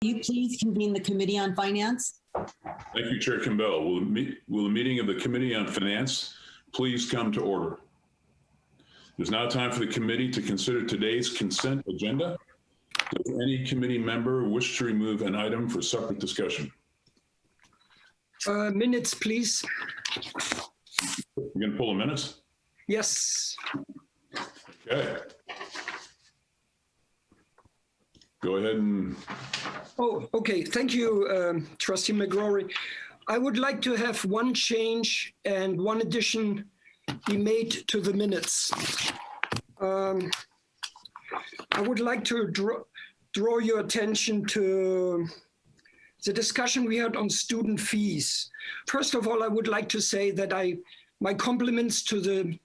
you please convene the Committee on Finance? Thank you, Chair Campbell. Will the meeting of the Committee on Finance please come to order? It is now time for the committee to consider today's consent agenda. Does any committee member wish to remove an item for separate discussion? Minutes, please. You're going to pull the minutes? Yes. Okay. Go ahead and. Oh, okay. Thank you, Trustee McGrory. I would like to have one change and one addition be made to the minutes. I would like to draw your attention to the discussion we had on student fees. First of all, I would like to say that my compliments to the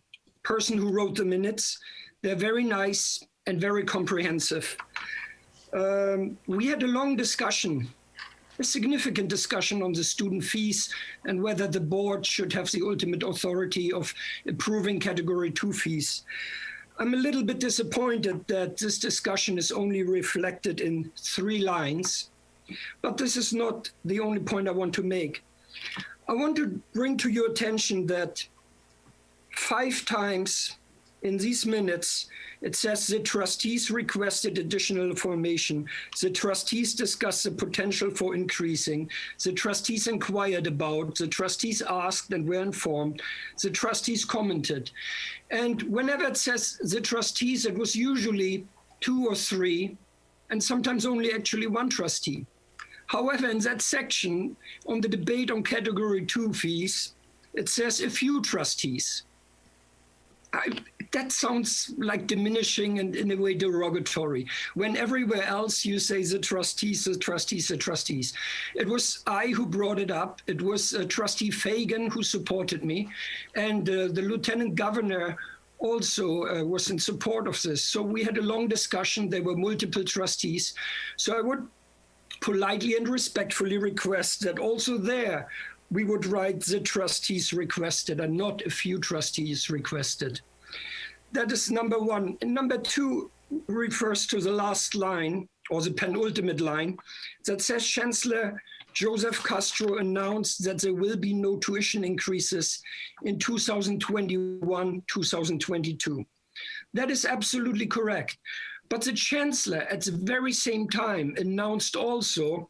person who wrote the minutes. They're very nice and very comprehensive. We had a long discussion, a significant discussion on the student fees and whether the board should have the ultimate authority of approving Category 2 fees. I'm a little bit disappointed that this discussion is only reflected in 3 lines, but this is not the only point I want to make. I want to bring to your attention that 5 times in these minutes, it says the trustees requested additional information. The trustees discussed the potential for increasing. The trustees inquired about. The trustees asked and were informed. The trustees commented. And whenever it says the trustees, it was usually 2 or 3, and sometimes only actually 1 trustee. However, in that section on the debate on Category 2 fees, it says a few trustees. That sounds like diminishing and in a way derogatory, when everywhere else you say the trustees, the trustees, the trustees. It was I who brought it up. It was Trustee Fagan who supported me, and the Lieutenant Governor also was in support of this. So we had a long discussion. There were multiple trustees. So I would politely and respectfully request that also there we would write the trustees requested and not a few trustees requested. That is number 1. And number 2 refers to the last line, or the penultimate line, that says Chancellor Joseph Castro announced that there will be no tuition increases in 2021-2022. That is absolutely correct. But the Chancellor at the very same time announced also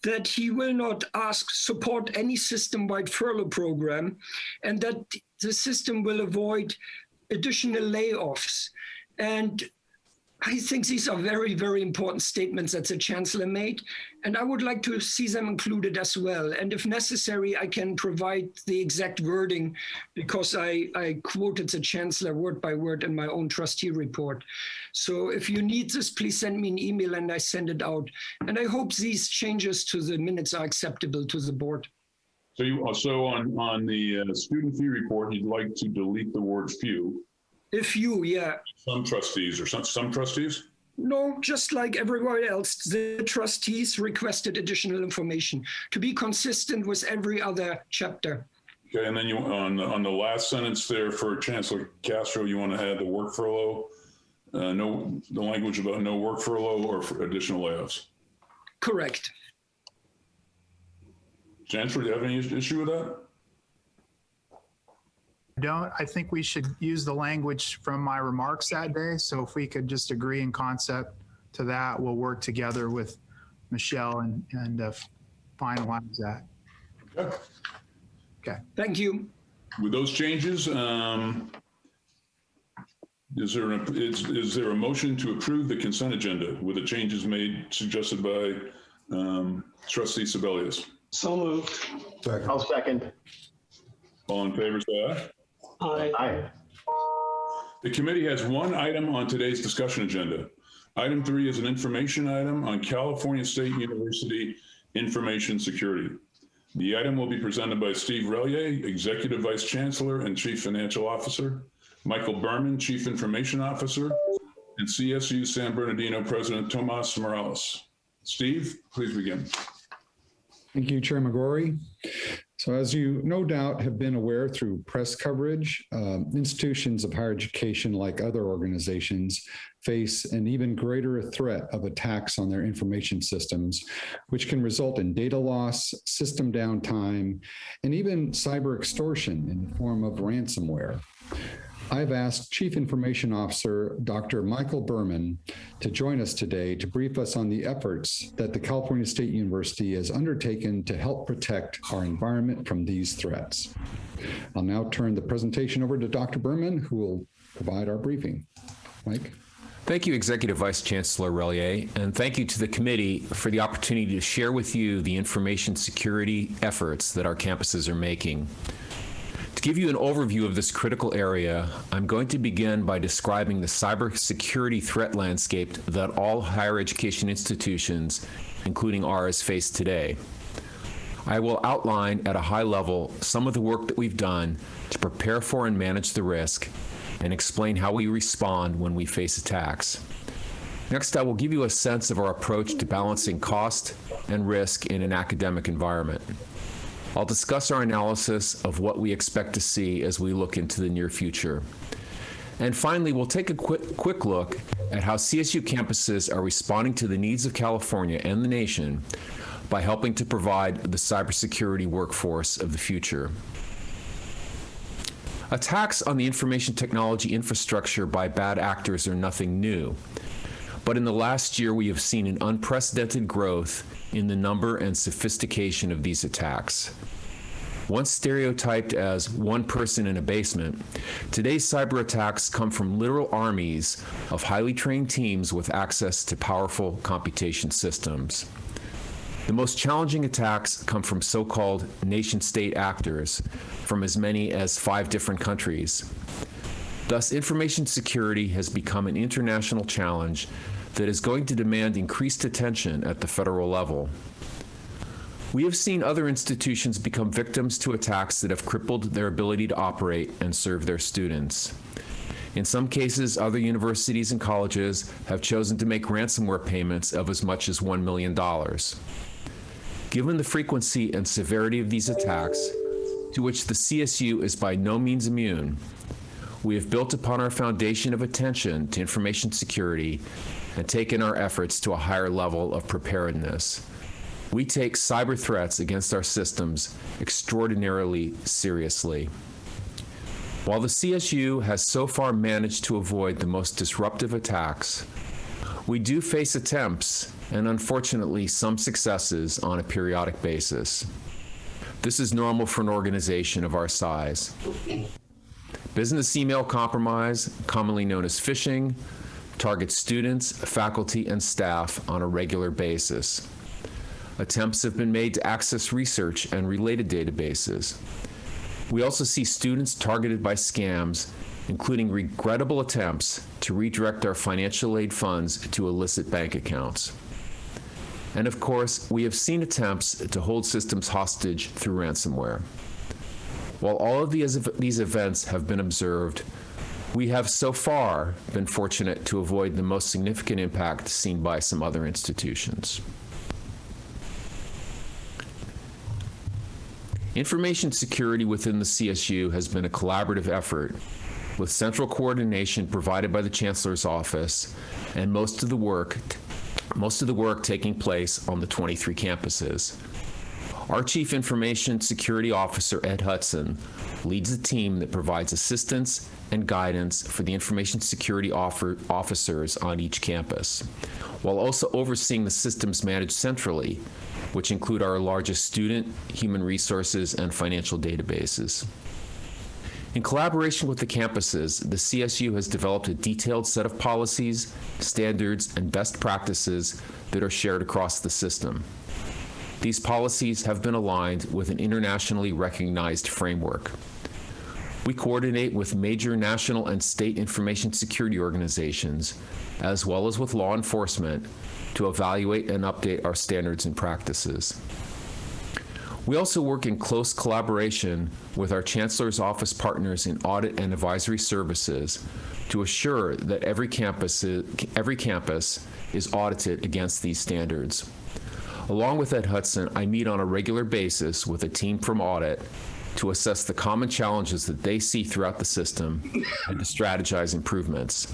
that he will not support any system-wide furlough program, and that the system will avoid additional layoffs. And I think these are very, very important statements that the Chancellor made, and I would like to see them included as well. And if necessary, I can provide the exact wording because I quoted the Chancellor word by word in my own trustee report. So if you need this, please send me an email and I send it out. And I hope these changes to the minutes are acceptable to the board. So you also on the student fee report, you'd like to delete the word few. If you, yeah. Some trustees or some trustees? No, just like everywhere else, the trustees requested additional information to be consistent with every other chapter. Okay, and then you on the last sentence there for Chancellor Castro, you want to add the work furlough, the language about no work furlough or for additional layoffs. Correct. Chancellor, do you have any issue with that? I think we should use the language from my remarks that day. So if we could just agree in concept to that, we'll work together with Michelle and finalize that. Okay. Okay. Thank you. With those changes, is there a motion to approve the consent agenda with the changes suggested by Trustee Sebelius? So moved. Second. I'll second. All in favor, say aye. Aye. Aye. The committee has 1 item on today's discussion agenda. Item 3 is an information item on California State University information security. The item will be presented by Steve Relier, Executive Vice Chancellor and Chief Financial Officer, Michael Berman, Chief Information Officer, and CSU San Bernardino President Tomas Morales. Steve, please begin. Thank you, Chair McGrory. So as you no doubt have been aware through press coverage, institutions of higher education, like other organizations, face an even greater threat of attacks on their information systems, which can result in data loss, system downtime, and even cyber extortion in the form of ransomware. I've asked Chief Information Officer Dr. Michael Berman to join us today to brief us on the efforts that the California State University has undertaken to help protect our environment from these threats. I'll now turn the presentation over to Dr. Berman, who will provide our briefing. Mike? Thank you, Executive Vice Chancellor Relier, and thank you to the committee for the opportunity to share with you the information security efforts that our campuses are making. To give you an overview of this critical area, I'm going to begin by describing the cybersecurity threat landscape that all higher education institutions, including ours, face today. I will outline at a high level some of the work that we've done to prepare for and manage the risk, and explain how we respond when we face attacks. Next, I will give you a sense of our approach to balancing cost and risk in an academic environment. I'll discuss our analysis of what we expect to see as we look into the near future. And finally, we'll take a quick look at how CSU campuses are responding to the needs of California and the nation by helping to provide the cybersecurity workforce of the future. Attacks on the information technology infrastructure by bad actors are nothing new. But in the last year, we have seen an unprecedented growth in the number and sophistication of these attacks. Once stereotyped as one person in a basement, today's cyber attacks come from literal armies of highly trained teams with access to powerful computation systems. The most challenging attacks come from so-called nation-state actors from as many as 5 different countries. Thus, information security has become an international challenge that is going to demand increased attention at the federal level. We have seen other institutions become victims to attacks that have crippled their ability to operate and serve their students. In some cases, other universities and colleges have chosen to make ransomware payments of as much as $1 million. Given the frequency and severity of these attacks, to which the CSU is by no means immune, we have built upon our foundation of attention to information security and taken our efforts to a higher level of preparedness. We take cyber threats against our systems extraordinarily seriously. While the CSU has so far managed to avoid the most disruptive attacks, we do face attempts and unfortunately some successes on a periodic basis. This is normal for an organization of our size. Business email compromise, commonly known as phishing, targets students, faculty, and staff on a regular basis. Attempts have been made to access research and related databases. We also see students targeted by scams, including regrettable attempts to redirect our financial aid funds to illicit bank accounts. And of course, we have seen attempts to hold systems hostage through ransomware. While all of these events have been observed, we have so far been fortunate to avoid the most significant impact seen by some other institutions. Information security within the CSU has been a collaborative effort, with central coordination provided by the Chancellor's Office and most of the work taking place on the 23 campuses. Our Chief Information Security Officer, Ed Hudson, leads a team that provides assistance and guidance for the information security officers on each campus, while also overseeing the systems managed centrally, which include our largest student, human resources, and financial databases. In collaboration with the campuses, the CSU has developed a detailed set of policies, standards, and best practices that are shared across the system. These policies have been aligned with an internationally recognized framework. We coordinate with major national and state information security organizations, as well as with law enforcement, to evaluate and update our standards and practices. We also work in close collaboration with our Chancellor's Office partners in audit and advisory services to assure that every campus is audited against these standards. Along with Ed Hudson, I meet on a regular basis with a team from audit to assess the common challenges that they see throughout the system and to strategize improvements.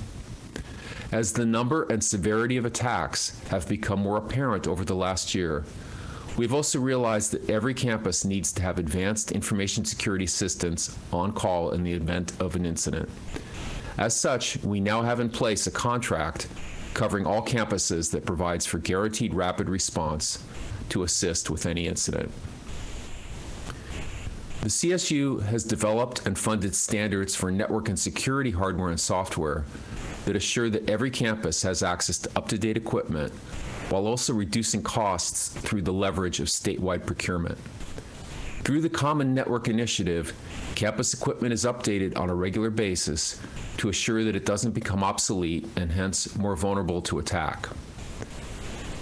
As the number and severity of attacks have become more apparent over the last year, we've also realized that every campus needs to have advanced information security assistance on call in the event of an incident. As such, we now have in place a contract covering all campuses that provides for guaranteed rapid response to assist with any incident. The CSU has developed and funded standards for network and security hardware and software that assure that every campus has access to up-to-date equipment while also reducing costs through the leverage of statewide procurement. Through the Common Network Initiative, campus equipment is updated on a regular basis to assure that it doesn't become obsolete and hence more vulnerable to attack.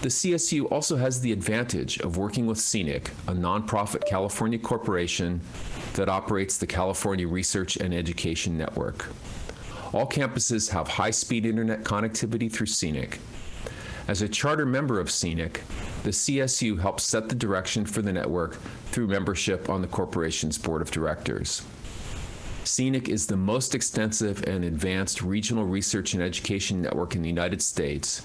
The CSU also has the advantage of working with CENIC, a nonprofit California corporation that operates the California Research and Education Network. All campuses have high-speed internet connectivity through CENIC. As a charter member of CENIC, the CSU helps set the direction for the network through membership on the corporation's board of directors. CENIC is the most extensive and advanced regional research and education network in the United States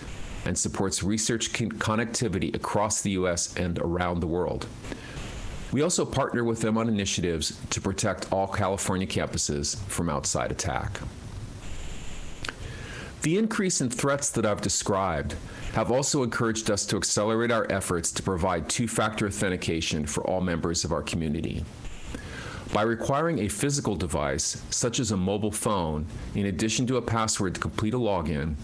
and supports research connectivity across the U.S. and around the world. We also partner with them on initiatives to protect all California campuses from outside attack. The increase in threats that I've described have also encouraged us to accelerate our efforts to provide two-factor authentication for all members of our community. By requiring a physical device, such as a mobile phone, in addition to a password to complete a login,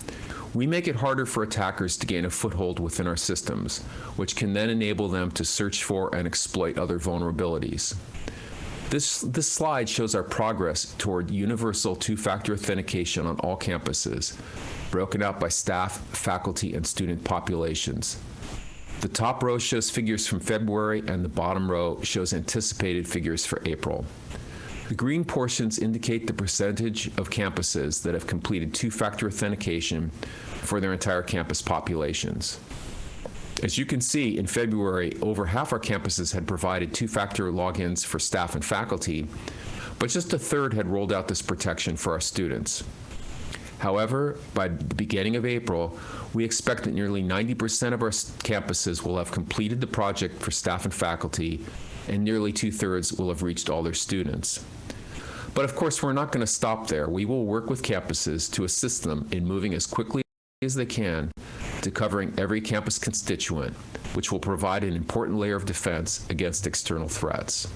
we make it harder for attackers to gain a foothold within our systems, which can then enable them to search for and exploit other vulnerabilities. This slide shows our progress toward universal two-factor authentication on all campuses, broken out by staff, faculty, and student populations. The top row shows figures from February, and the bottom row shows anticipated figures for April. The green portions indicate the percentage of campuses that have completed two-factor authentication for their entire campus populations. As you can see, in February, over half our campuses had provided two-factor logins for staff and faculty, but just a third had rolled out this protection for our students. However, by the beginning of April, we expect that nearly 90% of our campuses will have completed the project for staff and faculty, and nearly two-thirds will have reached all their students. But of course, we're not going to stop there. We will work with campuses to assist them in moving as quickly as they can to covering every campus constituent, which will provide an important layer of defense against external threats.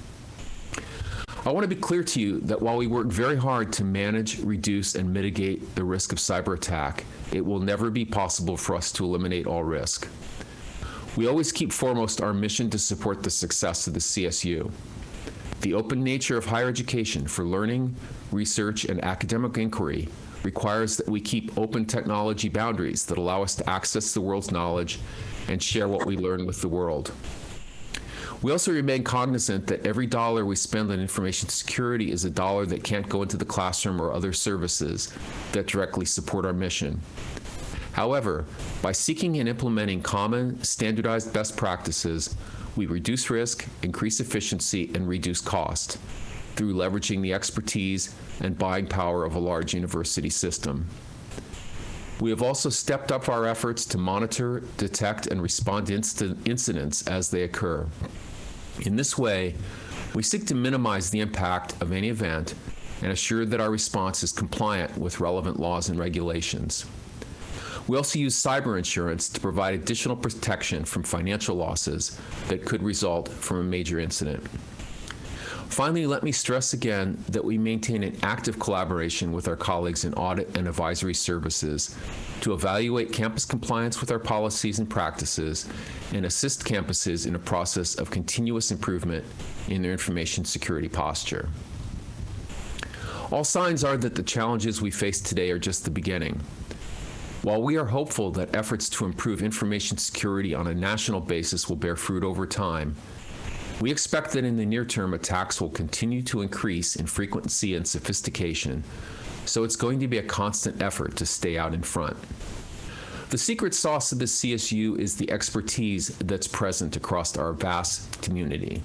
I want to be clear to you that while we work very hard to manage, reduce, and mitigate the risk of cyber attack, it will never be possible for us to eliminate all risk. We always keep foremost our mission to support the success of the CSU. The open nature of higher education for learning, research, and academic inquiry requires that we keep open technology boundaries that allow us to access the world's knowledge and share what we learn with the world. We also remain cognizant that every dollar we spend on information security is a dollar that can't go into the classroom or other services that directly support our mission. However, by seeking and implementing common, standardized best practices, we reduce risk, increase efficiency, and reduce cost through leveraging the expertise and buying power of a large university system. We have also stepped up our efforts to monitor, detect, and respond to incidents as they occur. In this way, we seek to minimize the impact of any event and assure that our response is compliant with relevant laws and regulations. We also use cyber insurance to provide additional protection from financial losses that could result from a major incident. Finally, let me stress again that we maintain an active collaboration with our colleagues in audit and advisory services to evaluate campus compliance with our policies and practices and assist campuses in a process of continuous improvement in their information security posture. All signs are that the challenges we face today are just the beginning. While we are hopeful that efforts to improve information security on a national basis will bear fruit over time, we expect that in the near term, attacks will continue to increase in frequency and sophistication, so it's going to be a constant effort to stay out in front. The secret sauce of the CSU is the expertise that's present across our vast community.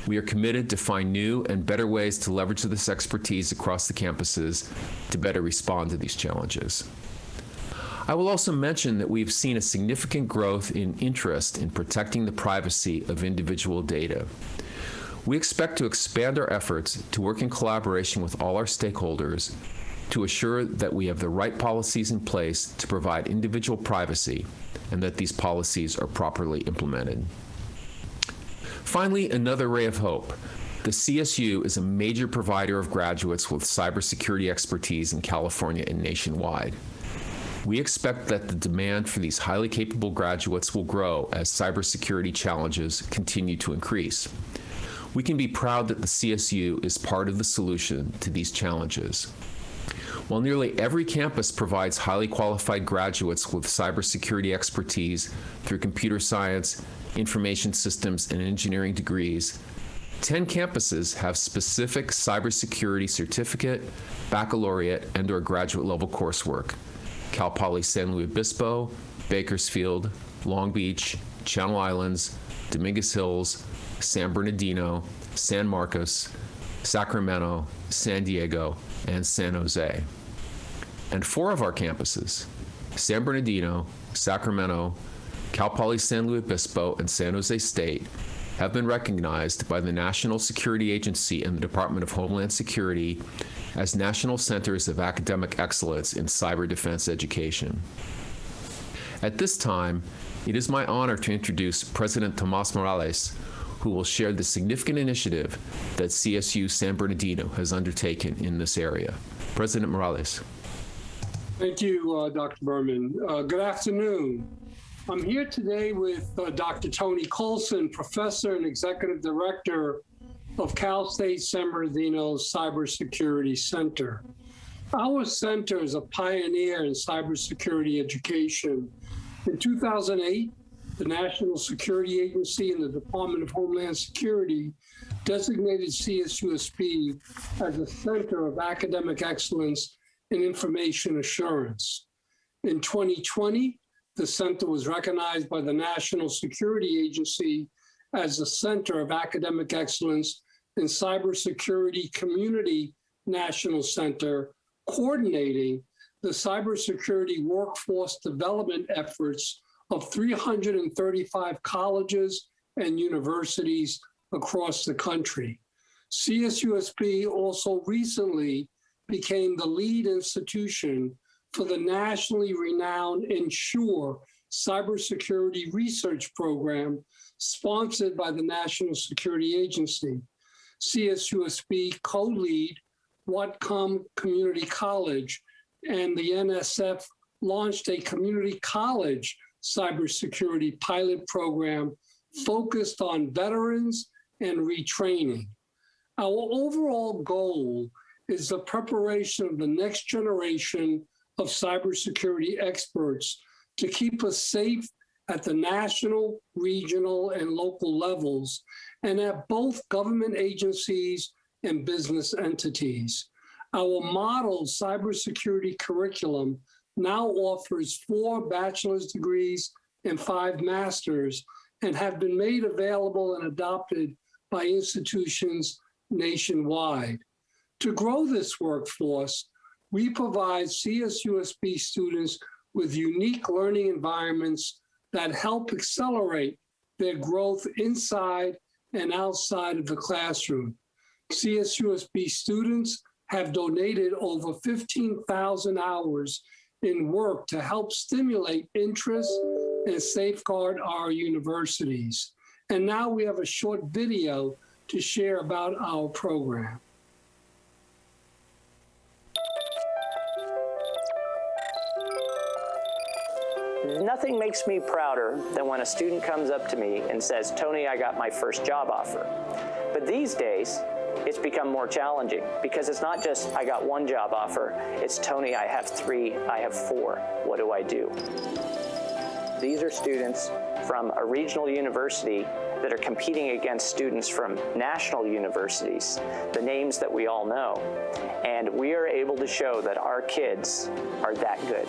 We are committed to find new and better ways to leverage this expertise across the campuses to better respond to these challenges. I will also mention that we've seen a significant growth in interest in protecting the privacy of individual data. We expect to expand our efforts to work in collaboration with all our stakeholders to assure that we have the right policies in place to provide individual privacy and that these policies are properly implemented. Finally, another ray of hope. The CSU is a major provider of graduates with cybersecurity expertise in California and nationwide. We expect that the demand for these highly capable graduates will grow as cybersecurity challenges continue to increase. We can be proud that the CSU is part of the solution to these challenges. While nearly every campus provides highly qualified graduates with cybersecurity expertise through computer science, information systems, and engineering degrees, 10 campuses have specific cybersecurity certificate, baccalaureate, and/or graduate level coursework. Cal Poly San Luis Obispo, Bakersfield, Long Beach, Channel Islands, Dominguez Hills, San Bernardino, San Marcos, Sacramento, San Diego, and San Jose. And 4 of our campuses, San Bernardino, Sacramento, Cal Poly San Luis Obispo, and San Jose State, have been recognized by the National Security Agency and the Department of Homeland Security as National Centers of Academic Excellence in Cyber Defense Education. At this time, it is my honor to introduce President Tomas Morales, who will share the significant initiative that CSU San Bernardino has undertaken in this area. President Morales. Thank you, Dr. Berman. Good afternoon. I'm here today with Dr. Tony Colson, Professor and Executive Director of Cal State San Bernardino's Cybersecurity Center. Our center is a pioneer in cybersecurity education. In 2008, the National Security Agency and the Department of Homeland Security designated CSUSB as a center of academic excellence in information assurance. In 2020, the center was recognized by the National Security Agency as the Center of Academic Excellence in Cybersecurity Community National Center, coordinating the cybersecurity workforce development efforts of 335 colleges and universities across the country. CSUSB also recently became the lead institution for the nationally renowned Ensure cybersecurity research program sponsored by the National Security Agency. CSUSB co-lead Whatcom Community College, and the NSF launched a community college cybersecurity pilot program focused on veterans and retraining. Our overall goal is the preparation of the next generation of cybersecurity experts to keep us safe at the national, regional, and local levels, and at both government agencies and business entities. Our model cybersecurity curriculum now offers 4 bachelor's degrees and 5 master's, and have been made available and adopted by institutions nationwide. To grow this workforce, we provide CSUSB students with unique learning environments that help accelerate their growth inside and outside of the classroom. CSUSB students have donated over 15,000 hours in work to help stimulate interest and safeguard our universities. And now we have a short video to share about our program. Nothing makes me prouder than when a student comes up to me and says, "Tony, I got my first job offer." But these days, it's become more challenging because it's not just, "I got one job offer." It's, "Tony, I have 3, I have 4. What do I do?" These are students from a regional university that are competing against students from national universities, the names that we all know. And we are able to show that our kids are that good.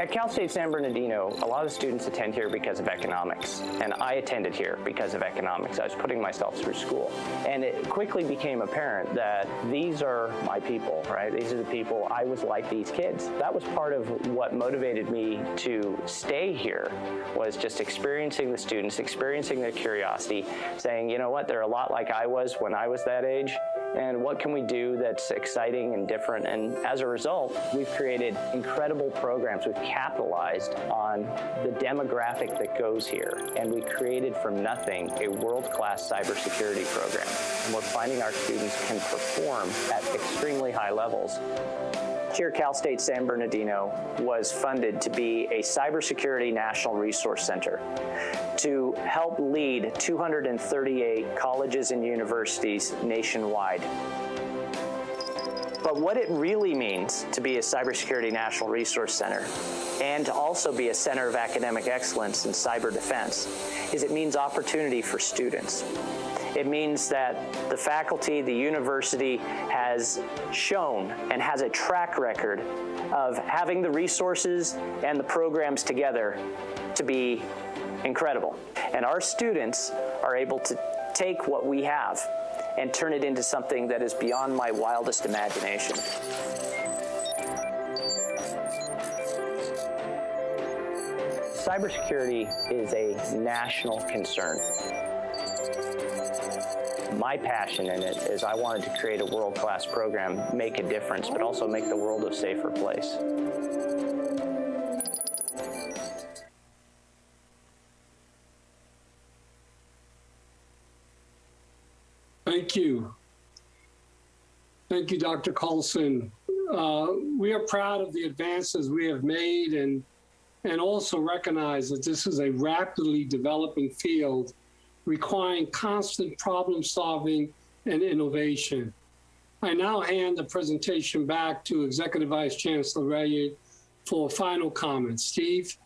At Cal State San Bernardino, a lot of students attend here because of economics, and I attended here because of economics. I was putting myself through school, and it quickly became apparent that these are my people, right? These are the people, I was like these kids. That was part of what motivated me to stay here, was just experiencing the students, experiencing their curiosity, saying, you know what, they're a lot like I was when I was that age, and what can we do that's exciting and different? And as a result, we've created incredible programs. We've capitalized on the demographic that goes here, and we created from nothing a world-class cybersecurity program. And we're finding our students can perform at extremely high levels. Here, Cal State San Bernardino was funded to be a cybersecurity national resource center to help lead 238 colleges and universities nationwide. But what it really means to be a cybersecurity national resource center and to also be a center of academic excellence in cyber defense is it means opportunity for students. It means that the faculty, the university has shown and has a track record of having the resources and the programs together to be incredible. And our students are able to take what we have and turn it into something that is beyond my wildest imagination. Cybersecurity is a national concern. My passion in it is I wanted to create a world-class program, make a difference, but also make the world a safer place. Thank you. Thank you, Dr. Colson. We are proud of the advances we have made and also recognize that this is a rapidly developing field requiring constant problem solving and innovation. I now hand the presentation back to Executive Vice Chancellor Rayed for final comments. Steve?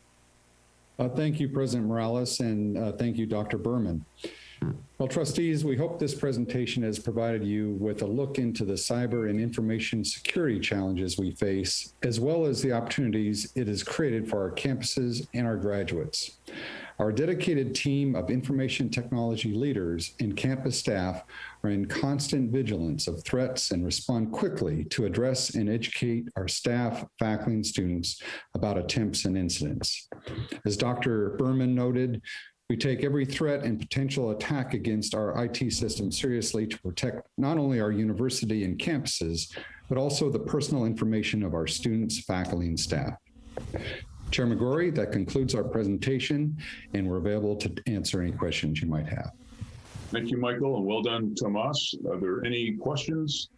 Thank you, President Morales, and thank you, Dr. Berman. Well, trustees, we hope this presentation has provided you with a look into the cyber and information security challenges we face, as well as the opportunities it has created for our campuses and our graduates. Our dedicated team of information technology leaders and campus staff are in constant vigilance of threats and respond quickly to address and educate our staff, faculty, and students about attempts and incidents. As Dr. Berman noted, we take every threat and potential attack against our IT system seriously to protect not only our university and campuses, but also the personal information of our students, faculty, and staff. Chairman Gorey, that concludes our presentation, and we're available to answer any questions you might have. Thank you, Michael, and well done, Tomas. Are there any questions?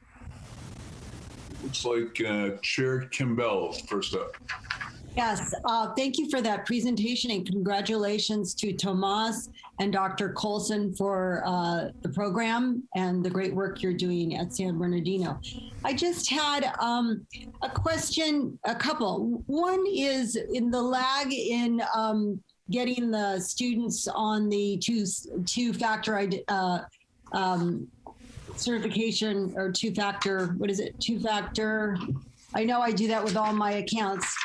Looks like Chair Kimball first up. Yes, thank you for that presentation and congratulations to Tomas and Dr. Colson for the program and the great work you're doing at San Bernardino. I just had a question, a couple. One is in the lag in getting the students on the two-factor certification or two-factor, what is it? Two-factor. I know I do that with all my accounts.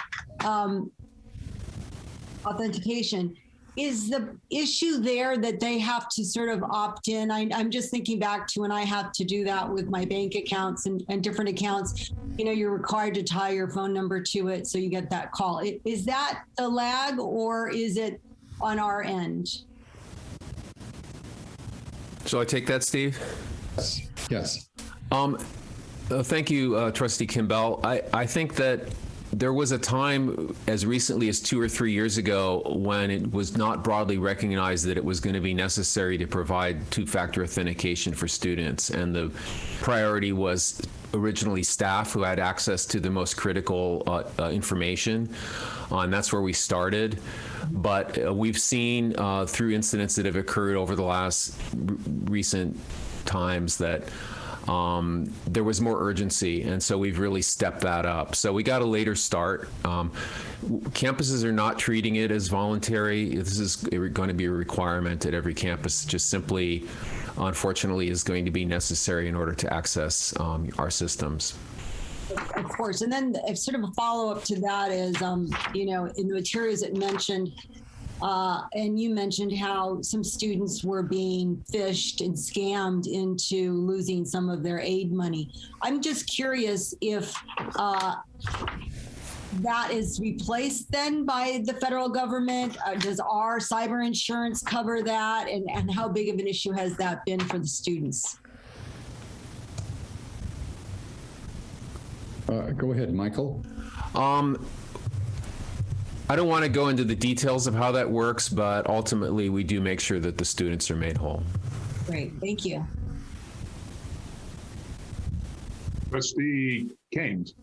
Authentication. Is the issue there that they have to sort of opt in? I'm just thinking back to when I have to do that with my bank accounts and different accounts. You know, you're required to tie your phone number to it so you get that call. Is that the lag or is it on our end? Shall I take that, Steve? Yes. Thank you, Trustee Kimball. I think that there was a time as recently as 2 or 3 years ago when it was not broadly recognized that it was going to be necessary to provide two-factor authentication for students. And the priority was originally staff who had access to the most critical information. And that's where we started. But we've seen through incidents that have occurred over the last recent times that there was more urgency, and so we've really stepped that up. So we got a later start. Campuses are not treating it as voluntary. This is going to be a requirement at every campus, just simply, unfortunately, is going to be necessary in order to access our systems. As course. And then if sort of a follow-up to that is, you know, in the materials it mentioned, and you mentioned how some students were being phished and scammed into losing some of their aid money. I'm just curious if that is replaced then by the federal government. Does our cyber insurance cover that? And how big of an issue has that been for the students? Go ahead, Michael. I don't want to go into the details of how that works, but ultimately we do make sure that the students are made whole. Great, thank you. Trustee Kames.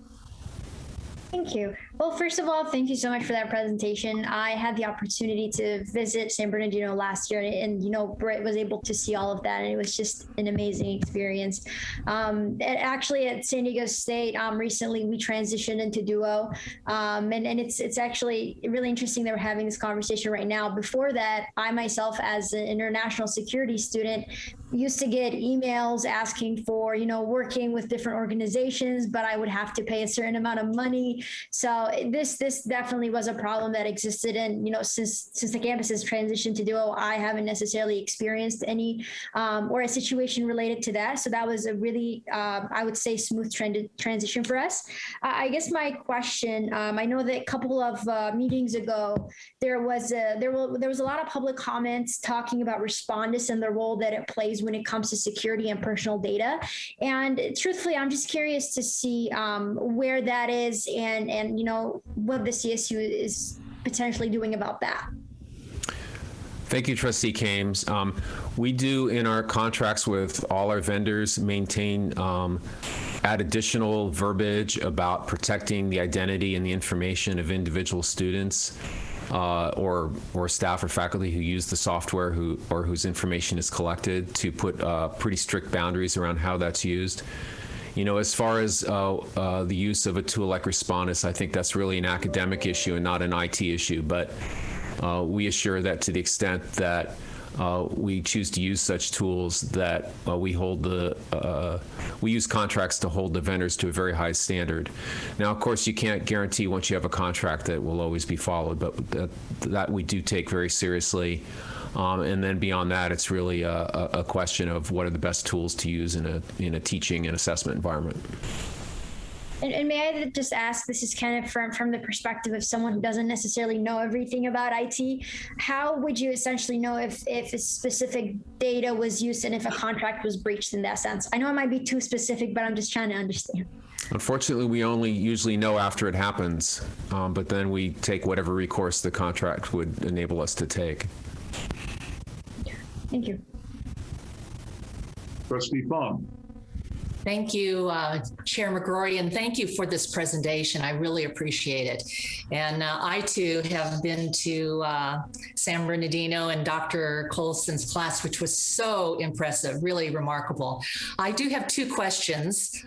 Thank you. Well, first of all, thank you so much for that presentation. I had the opportunity to visit San Bernardino last year, and you know, Britt was able to see all of that, and it was just an amazing experience. Actually, at San Diego State, recently we transitioned into Duo, and it's actually really interesting that we're having this conversation right now. Before that, I myself, as an international security student, used to get emails asking for, you know, working with different organizations, but I would have to pay a certain amount of money. So this definitely was a problem that existed. And, you know, since the campus has transitioned to Duo, I haven't necessarily experienced any or a situation related to that. So that was a really, I would say, smooth transition for us. I guess my question, I know that a couple of meetings ago, there was a lot of public comments talking about Respondus and the role that it plays when it comes to security and personal data. And truthfully, I'm just curious to see where that is and you know, what the CSU is potentially doing about that. Thank you, Trustee Kames. We do in our contracts with all our vendors maintain add additional verbiage about protecting the identity and the information of individual students or staff or faculty who use the software or whose information is collected, to put pretty strict boundaries around how that's used. You know, as far as the use of a tool like Respondus, I think that's really an academic issue and not an IT issue. But we assure that to the extent that we choose to use such tools, that we use contracts to hold the vendors to a very high standard. Now, of course, you can't guarantee once you have a contract that it will always be followed, but that we do take very seriously. And then beyond that, it's really a question of what are the best tools to use in a teaching and assessment environment. And may I just ask, this is kind of from the perspective of someone who doesn't necessarily know everything about IT, how would you essentially know if a specific data was used and if a contract was breached in that sense? I know it might be too specific, but I'm just trying to understand. Unfortunately, we only usually know after it happens, but then we take whatever recourse the contract would enable us to take. Thank you. Trustee Fong. Thank you, Chair McGrory, and thank you for this presentation. I really appreciate it. And I, too, have been to San Bernardino and Dr. Colson's class, which was so impressive, really remarkable. I do have two questions.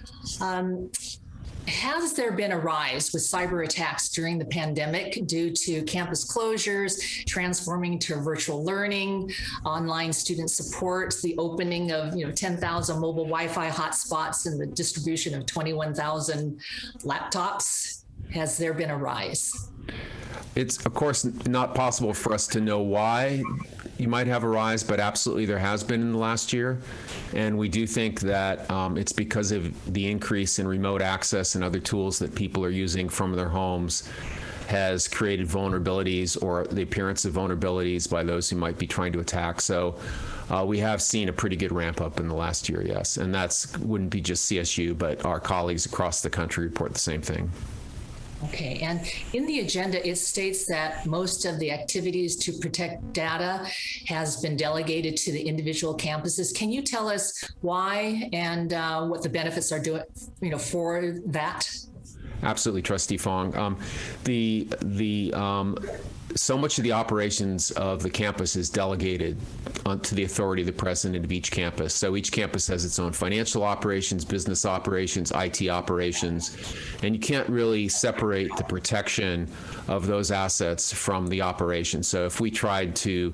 Has there been a rise with cyber attacks during the pandemic due to campus closures, transforming to virtual learning, online student support, the opening of 10,000 mobile Wi-Fi hotspots, and the distribution of 21,000 laptops? Has there been a rise? It's, of course, not possible for us to know why you might have a rise, but absolutely there has been in the last year. And we do think that it's because of the increase in remote access and other tools that people are using from their homes has created vulnerabilities or the appearance of vulnerabilities by those who might be trying to attack. So we have seen a pretty good ramp up in the last year, yes. And that's wouldn't be just CSU, but our colleagues across the country report the same thing. Okay, and in the agenda, it states that most of the activities to protect data has been delegated to the individual campuses. Can you tell us why and what the benefits are doing, for that? Absolutely, Trustee Fong. So much of the operations of the campus is delegated to the authority of the president of each campus. So each campus has its own financial operations, business operations, IT operations, and you can't really separate the protection of those assets from the operation. So if we tried to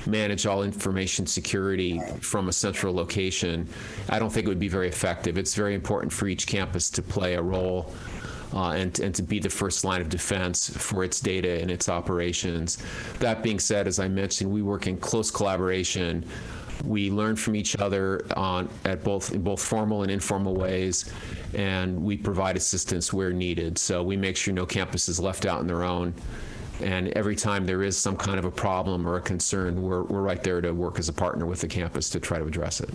manage all information security from a central location, I don't think it would be very effective. It's very important for each campus to play a role and to be the first line of defense for its data and its operations. That being said, as I mentioned, we work in close collaboration. We learn from each other in both formal and informal ways, and we provide assistance where needed. So we make sure no campus is left out on their own. And every time there is some kind of a problem or a concern, we're right there to work as a partner with the campus to try to address it.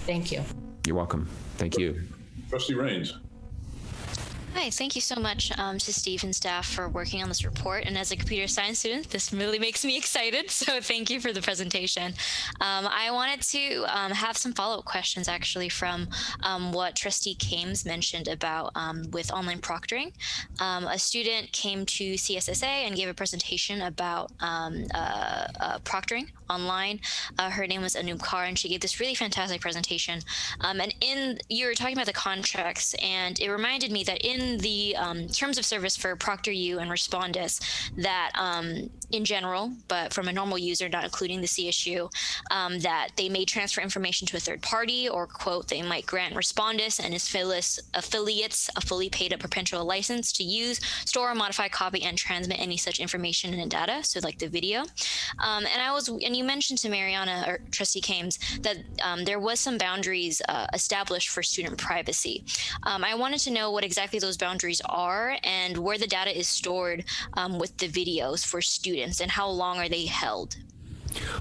Thank you. You're welcome. Thank you. Trustee Raines. Hi, thank you so much to Steve and staff for working on this report. And as a computer science student, this really makes me excited. So thank you for the presentation. I wanted to have some follow-up questions actually from what Trustee Kames mentioned about with online proctoring. A student came to CSSA and gave a presentation about proctoring online. Her name was Anoop Kaur, and she gave this really fantastic presentation. And you were talking about the contracts, and it reminded me that in the terms of service for ProctorU and Respondus, that in general, but from a normal user, not including the CSU, that they may transfer information to a third party, or quote, they might grant Respondus and its affiliates a fully paid up perpetual license to use, store, modify, copy, and transmit any such information and data, so like the video. And you mentioned to Mariana or Trustee Kames that there was some boundaries established for student privacy. I wanted to know what exactly those boundaries are and where the data is stored with the videos for students, and how long are they held?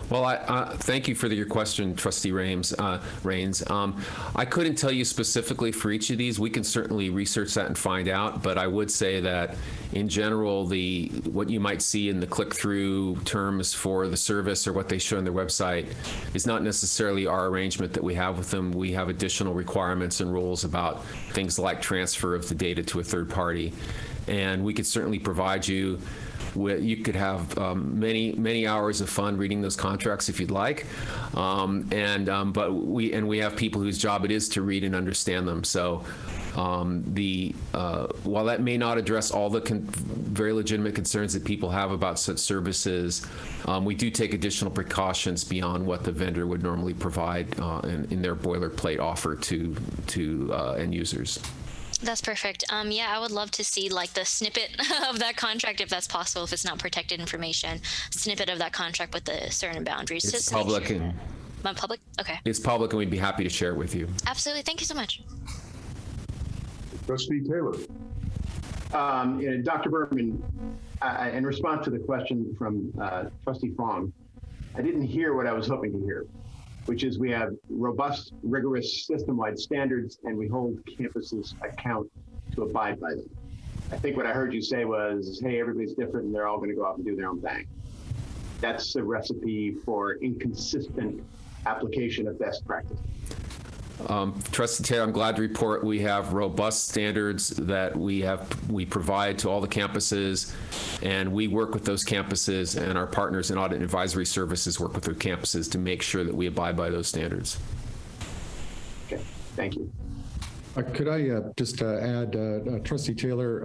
Well, thank you for your question, Trustee Raines. I couldn't tell you specifically for each of these. We can certainly research that and find out, but I would say that in general, what you might see in the click-through terms for the service or what they show on their website is not necessarily our arrangement that we have with them. We have additional requirements and rules about things like transfer of the data to a third party, and we could certainly provide you. You could have many hours of fun reading those contracts if you'd like, but we have people whose job it is to read and understand them. So while that may not address all the very legitimate concerns that people have about such services, we do take additional precautions beyond what the vendor would normally provide in their boilerplate offer to end users. That's perfect. Yeah, I would love to see like the snippet of that contract, if that's possible, if it's not protected information, snippet of that contract with the certain boundaries. It's public. Public? Okay. It's public, and we'd be happy to share it with you. Absolutely. Thank you so much. Trustee Taylor. Dr. Berman, in response to the question from Trustee Fong, I didn't hear what I was hoping to hear, which is we have robust, rigorous, system-wide standards, and we hold campuses account to abide by them. I think what I heard you say was, hey, everybody's different and they're all going to go out and do their own thing. That's a recipe for inconsistent application of best practice. Trustee Taylor, I'm glad to report we have robust standards that we provide to all the campuses, and we work with those campuses, and our partners in audit and advisory services work with their campuses to make sure that we abide by those standards. Okay, thank you. Could I just add, Trustee Taylor,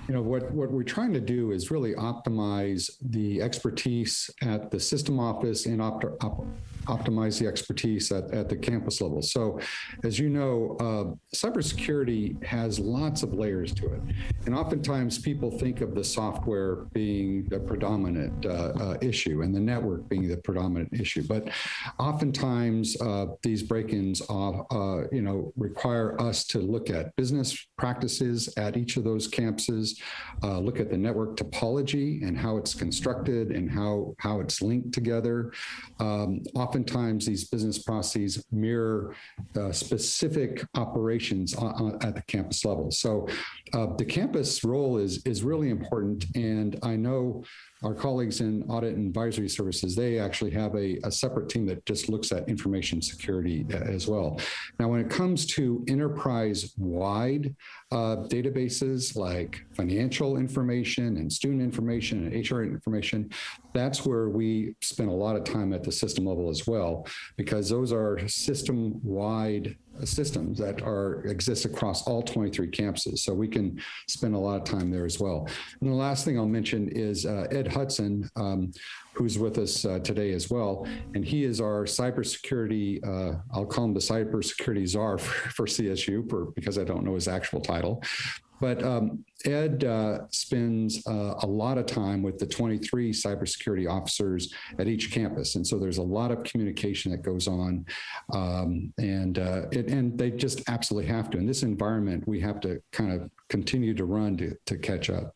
what we're trying to do is really optimize the expertise at the system office and optimize the expertise at the campus level. So, as you know, cybersecurity has lots of layers to it. And oftentimes people think of the software being the predominant issue and the network being the predominant issue. But oftentimes these break-ins require us to look at business practices at each of those campuses, look at the network topology and how it's constructed and how it's linked together. Oftentimes these business processes mirror specific operations at the campus level. So the campus role is really important, and I know our colleagues in audit and advisory services, they actually have a separate team that just looks at information security as well. Now, when it comes to enterprise-wide databases like financial information and student information and HR information, that's where we spend a lot of time at the system level as well, because those are system-wide systems that exist across all 23 campuses. So we can spend a lot of time there as well. And the last thing I'll mention is Ed Hudson, who's with us today as well. And he is our cybersecurity, I'll call him the cybersecurity czar for CSU because I don't know his actual title. But Ed spends a lot of time with the 23 cybersecurity officers at each campus. And so there's a lot of communication that goes on. And they just absolutely have to. In this environment, we have to kind of continue to run to catch up.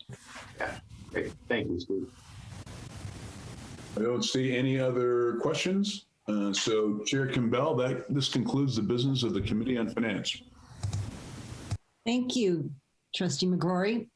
Yeah, great. Thank you, Steve. I don't see any other questions. So Chair Campbell, this concludes the business of the Committee on Finance. Thank you, Trustee McGrory.